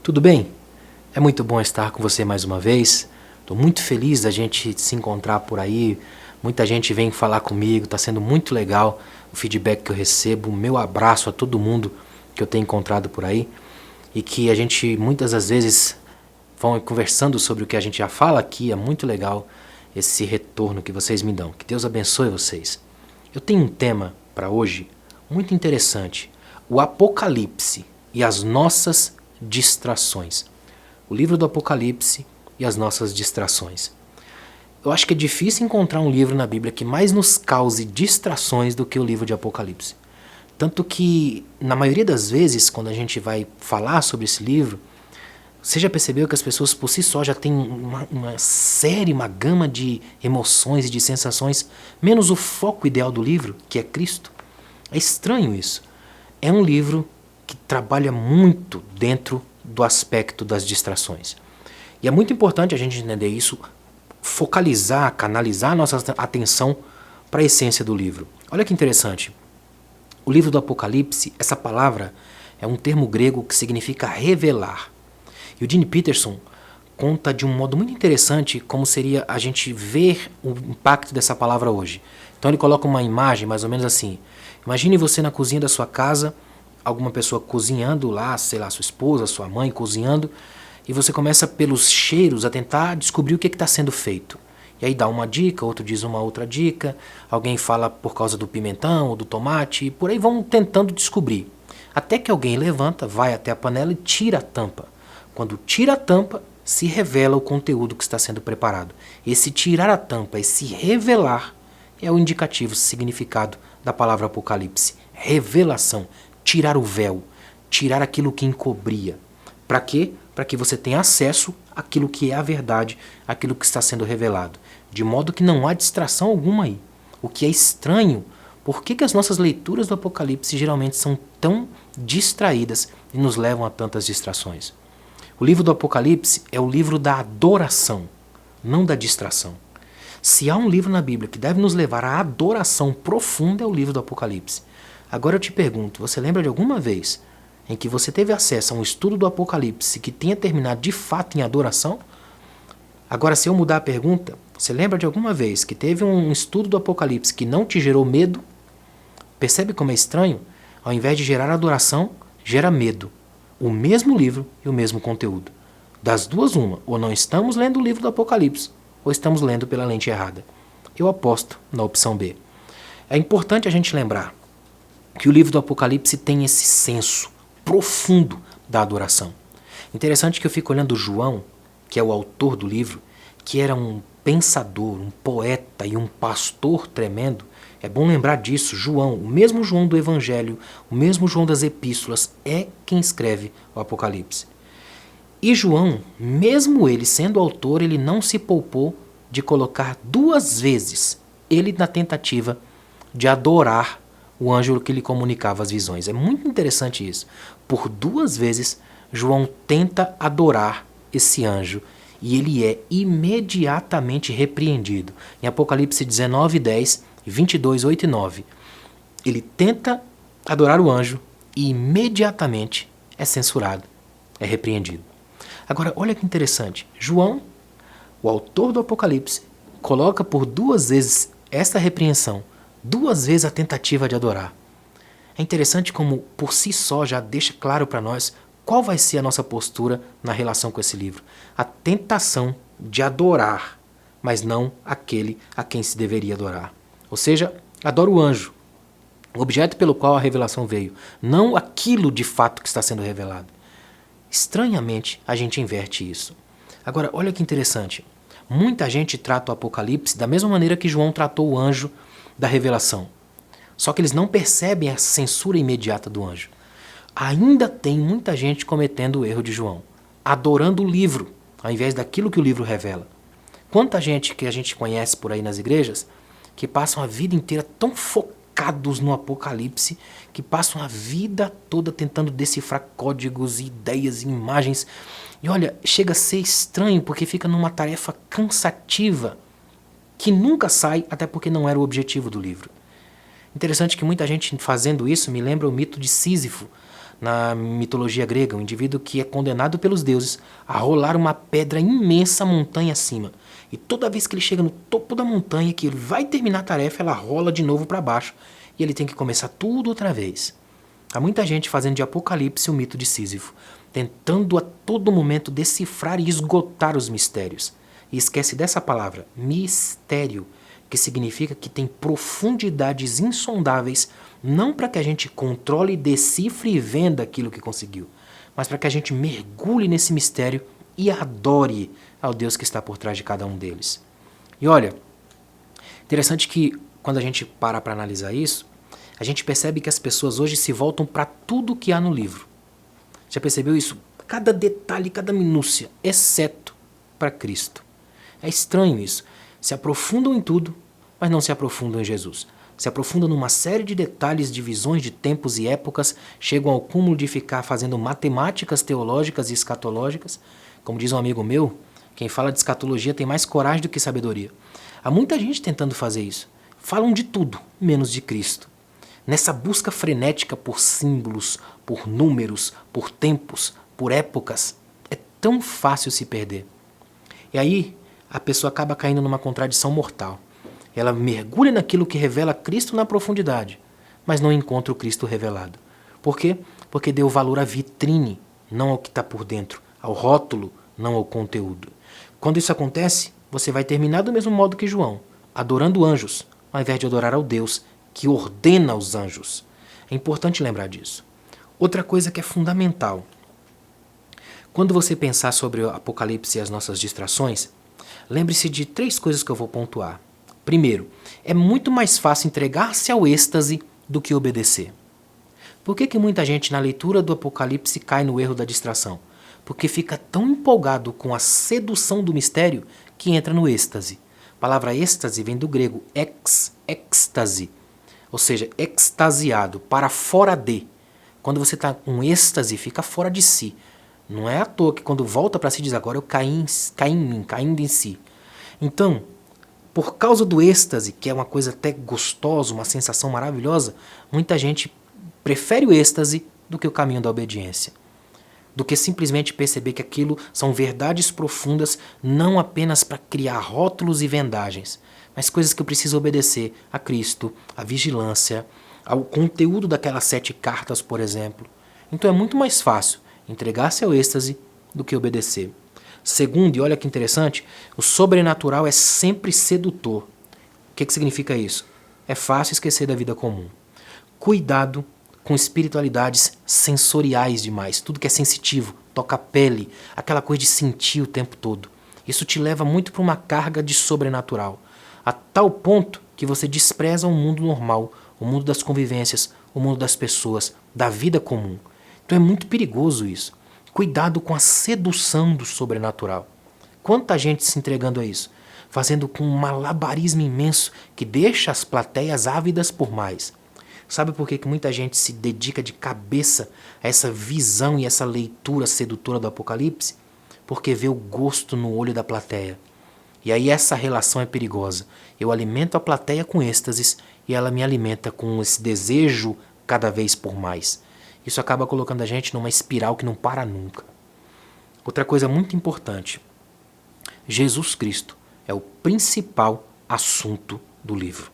Tudo bem? É muito bom estar com você mais uma vez. Estou muito feliz da gente se encontrar por aí. Muita gente vem falar comigo, está sendo muito legal o feedback que eu recebo. O meu abraço a todo mundo que eu tenho encontrado por aí. E que a gente muitas das vezes vão conversando sobre o que a gente já fala aqui. É muito legal esse retorno que vocês me dão. Que Deus abençoe vocês. Eu tenho um tema para hoje muito interessante. O Apocalipse e as nossas distrações. O livro do Apocalipse e as nossas distrações. Eu acho que é difícil encontrar um livro na Bíblia que mais nos cause distrações do que o livro de Apocalipse. Tanto que, na maioria das vezes, quando a gente vai falar sobre esse livro, você já percebeu que as pessoas por si só já têm uma série, uma gama de emoções e de sensações, menos o foco ideal do livro, que é Cristo? É estranho isso. É um livro que trabalha muito dentro do aspecto das distrações. E é muito importante a gente entender isso, focalizar, canalizar a nossa atenção para a essência do livro. Olha que interessante. O livro do Apocalipse, essa palavra é um termo grego que significa revelar. E o Gene Peterson conta de um modo muito interessante como seria a gente ver o impacto dessa palavra hoje. Então ele coloca uma imagem mais ou menos assim. Imagine você na cozinha da sua casa, alguma pessoa cozinhando lá, sei lá, sua esposa, sua mãe cozinhando, e você começa pelos cheiros a tentar descobrir o que está sendo feito. E aí dá uma dica, outro diz uma outra dica, alguém fala por causa do pimentão ou do tomate, e por aí vão tentando descobrir. Até que alguém levanta, vai até a panela e tira a tampa. Quando tira a tampa, se revela o conteúdo que está sendo preparado. Esse tirar a tampa, esse revelar, é o indicativo, o significado da palavra Apocalipse. Revelação, tirar o véu, tirar aquilo que encobria. Para quê? Para que você tenha acesso àquilo que é a verdade, àquilo que está sendo revelado. De modo que não há distração alguma aí. O que é estranho, por que as nossas leituras do Apocalipse geralmente são tão distraídas e nos levam a tantas distrações? O livro do Apocalipse é o livro da adoração, não da distração. Se há um livro na Bíblia que deve nos levar à adoração profunda, é o livro do Apocalipse. Agora eu te pergunto, você lembra de alguma vez em que você teve acesso a um estudo do Apocalipse que tenha terminado de fato em adoração? Agora, se eu mudar a pergunta, você lembra de alguma vez que teve um estudo do Apocalipse que não te gerou medo? Percebe como é estranho? Ao invés de gerar adoração, gera medo. O mesmo livro e o mesmo conteúdo. Das duas, uma. Ou não estamos lendo o livro do Apocalipse, ou estamos lendo pela lente errada. Eu aposto na opção B. É importante a gente lembrar que o livro do Apocalipse tem esse senso profundo da adoração. Interessante que eu fico olhando João, que é o autor do livro, que era um pensador, um poeta e um pastor tremendo. É bom lembrar disso. João, o mesmo João do Evangelho, o mesmo João das Epístolas, é quem escreve o Apocalipse. E João, mesmo ele sendo autor, ele não se poupou de colocar duas vezes ele na tentativa de adorar o anjo que lhe comunicava as visões. É muito interessante isso. Por duas vezes, João tenta adorar esse anjo e ele é imediatamente repreendido. Em Apocalipse 19, 10, 22, 8 e 9, ele tenta adorar o anjo e imediatamente é censurado, é repreendido. Agora, olha que interessante. João, o autor do Apocalipse, coloca por duas vezes esta repreensão, duas vezes a tentativa de adorar. É interessante como, por si só, já deixa claro para nós qual vai ser a nossa postura na relação com esse livro. A tentação de adorar, mas não aquele a quem se deveria adorar. Ou seja, adora o anjo, o objeto pelo qual a revelação veio, não aquilo de fato que está sendo revelado. Estranhamente, a gente inverte isso. Agora, olha que interessante. Muita gente trata o Apocalipse da mesma maneira que João tratou o anjo da revelação. Só que eles não percebem a censura imediata do anjo. Ainda tem muita gente cometendo o erro de João, adorando o livro, ao invés daquilo que o livro revela. Quanta gente que a gente conhece por aí nas igrejas, que passam a vida inteira tão focados no Apocalipse, que passam a vida toda tentando decifrar códigos, ideias e imagens. E olha, chega a ser estranho porque fica numa tarefa cansativa, que nunca sai, até porque não era o objetivo do livro. Interessante que muita gente fazendo isso me lembra o mito de Sísifo, Na mitologia grega, um indivíduo que é condenado pelos deuses a rolar uma pedra imensa montanha acima. E toda vez que ele chega no topo da montanha, que ele vai terminar a tarefa, ela rola de novo para baixo. E ele tem que começar tudo outra vez. Há muita gente fazendo de Apocalipse o mito de Sísifo, tentando a todo momento decifrar e esgotar os mistérios. E esquece dessa palavra, mistério, que significa que tem profundidades insondáveis, não para que a gente controle, decifre e venda aquilo que conseguiu, mas para que a gente mergulhe nesse mistério e adore ao Deus que está por trás de cada um deles. E olha, interessante que quando a gente para analisar isso, a gente percebe que as pessoas hoje se voltam para tudo que há no livro. Já percebeu isso? Cada detalhe, cada minúcia, exceto para Cristo. É estranho isso. Se aprofundam em tudo, mas não se aprofundam em Jesus. Se aprofundam numa série de detalhes, de visões de tempos e épocas, chegam ao cúmulo de ficar fazendo matemáticas teológicas e escatológicas. Como diz um amigo meu, quem fala de escatologia tem mais coragem do que sabedoria. Há muita gente tentando fazer isso. Falam de tudo, menos de Cristo. Nessa busca frenética por símbolos, por números, por tempos, por épocas, é tão fácil se perder. E aí, a pessoa acaba caindo numa contradição mortal. Ela mergulha naquilo que revela Cristo na profundidade, mas não encontra o Cristo revelado. Por quê? Porque deu valor à vitrine, não ao que está por dentro, ao rótulo, não ao conteúdo. Quando isso acontece, você vai terminar do mesmo modo que João, adorando anjos, ao invés de adorar ao Deus que ordena os anjos. É importante lembrar disso. Outra coisa que é fundamental. Quando você pensar sobre o Apocalipse e as nossas distrações, lembre-se de 3 coisas que eu vou pontuar. Primeiro, é muito mais fácil entregar-se ao êxtase do que obedecer. Por que muita gente na leitura do Apocalipse cai no erro da distração? Porque fica tão empolgado com a sedução do mistério que entra no êxtase. A palavra êxtase vem do grego êxtase, ou seja, extasiado, para fora de. Quando você está com êxtase, fica fora de si. Não é à toa que quando volta para si diz agora eu caí em mim, caindo em si. Então, por causa do êxtase, que é uma coisa até gostosa, uma sensação maravilhosa, muita gente prefere o êxtase do que o caminho da obediência. Do que simplesmente perceber que aquilo são verdades profundas, não apenas para criar rótulos e vendagens, mas coisas que eu preciso obedecer a Cristo, a vigilância, ao conteúdo daquelas 7 cartas, por exemplo. Então é muito mais fácil entregar-se ao êxtase do que obedecer. Segundo, e olha que interessante, o sobrenatural é sempre sedutor. O que significa isso? É fácil esquecer da vida comum. Cuidado com espiritualidades sensoriais demais. Tudo que é sensitivo, toca a pele, aquela coisa de sentir o tempo todo. Isso te leva muito para uma carga de sobrenatural. A tal ponto que você despreza o mundo normal, o mundo das convivências, o mundo das pessoas, da vida comum. Então é muito perigoso isso. Cuidado com a sedução do sobrenatural. Quanta gente se entregando a isso, fazendo com um malabarismo imenso que deixa as plateias ávidas por mais. Sabe por que muita gente se dedica de cabeça a essa visão e essa leitura sedutora do Apocalipse? Porque vê o gosto no olho da plateia. E aí essa relação é perigosa. Eu alimento a plateia com êxtases e ela me alimenta com esse desejo cada vez por mais. Isso acaba colocando a gente numa espiral que não para nunca. Outra coisa muito importante. Jesus Cristo é o principal assunto do livro.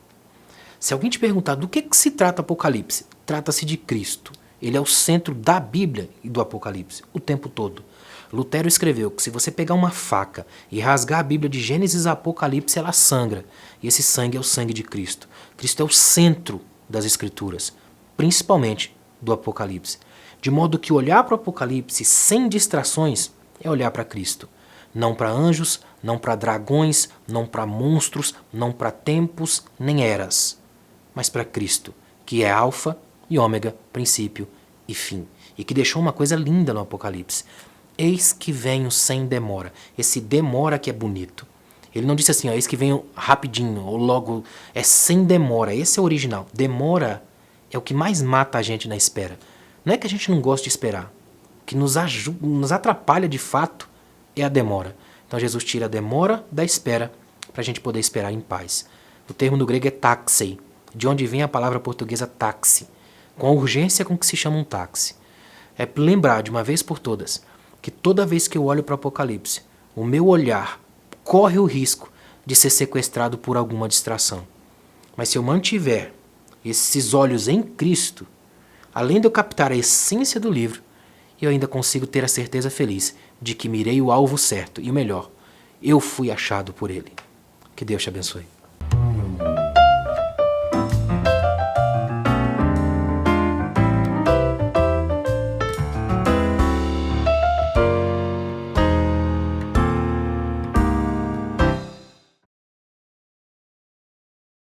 Se alguém te perguntar do que se trata Apocalipse, trata-se de Cristo. Ele é o centro da Bíblia e do Apocalipse, o tempo todo. Lutero escreveu que se você pegar uma faca e rasgar a Bíblia de Gênesis a Apocalipse, ela sangra. E esse sangue é o sangue de Cristo. Cristo é o centro das Escrituras, principalmente do Apocalipse. De modo que olhar para o Apocalipse sem distrações é olhar para Cristo. Não para anjos, não para dragões, não para monstros, não para tempos, nem eras. Mas para Cristo, que é alfa e ômega, princípio e fim. E que deixou uma coisa linda no Apocalipse. Eis que venho sem demora. Esse demora que é bonito. Ele não disse assim, ó, eis que venho rapidinho, ou logo, é sem demora. Esse é o original. Demora é o que mais mata a gente na espera. Não é que a gente não gosta de esperar. O que nos atrapalha de fato é a demora. Então Jesus tira a demora da espera para a gente poder esperar em paz. O termo no grego é taxei, de onde vem a palavra portuguesa táxi, com a urgência com que se chama um táxi. é lembrar de uma vez por todas que toda vez que eu olho para o Apocalipse, o meu olhar corre o risco de ser sequestrado por alguma distração. Mas se eu mantiver esses olhos em Cristo, além de eu captar a essência do livro, eu ainda consigo ter a certeza feliz de que mirei o alvo certo e o melhor, eu fui achado por Ele. Que Deus te abençoe.